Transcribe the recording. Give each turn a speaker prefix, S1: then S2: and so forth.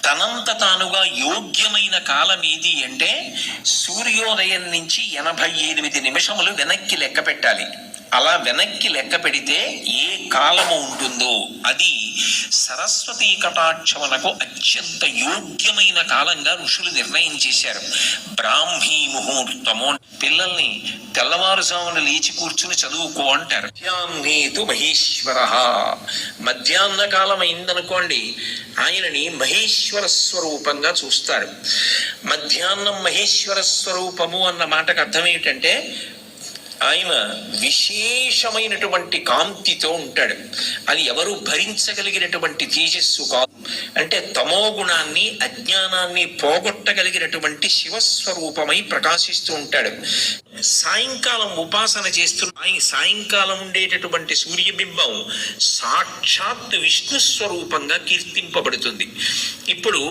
S1: తనంత తానుగా యోగ్యమైన కాలం ఏది అంటే సూర్యోదయం నుంచి 88 నిమిషములు వెనక్కి లెక్క పెట్టాలి. అలా వెనక్కి లెక్క పెడితే ఏ కాలము ఉంటుందో అది సరస్వతీ కటాక్షమునకు అత్యంత యోగ్యమైన కాలంగా ఋషులు నిర్ణయం చేశారు. బ్రాహ్మీ ముహూర్తము, పిల్లల్ని తెల్లవారుజామున లేచి కూర్చుని చదువుకో అంటారు. మధ్యాహ్నేతు మహేశ్వర, మధ్యాహ్న కాలం అయిందనుకోండి ఆయనని మహేశ్వర స్వరూపంగా చూస్తారు. మధ్యాహ్నం మహేశ్వర స్వరూపము అన్న మాటకు అర్థం ఏమిటంటే ఆయన విశేషమైనటువంటి కాంతితో ఉంటాడు. అది ఎవరు భరించగలిగినటువంటి తేజస్సు కాదు. అంటే తమో గుణాన్ని అజ్ఞానాన్ని పోగొట్టగలిగినటువంటి శివస్వరూపమై ప్రకాశిస్తూ ఉంటాడు. సాయంకాలం ఉపాసన చేస్తున్న సాయంకాలం ఉండేటటువంటి సూర్యబింబం సాక్షాత్ విష్ణు స్వరూపంగా కీర్తింపబడుతుంది. ఇప్పుడు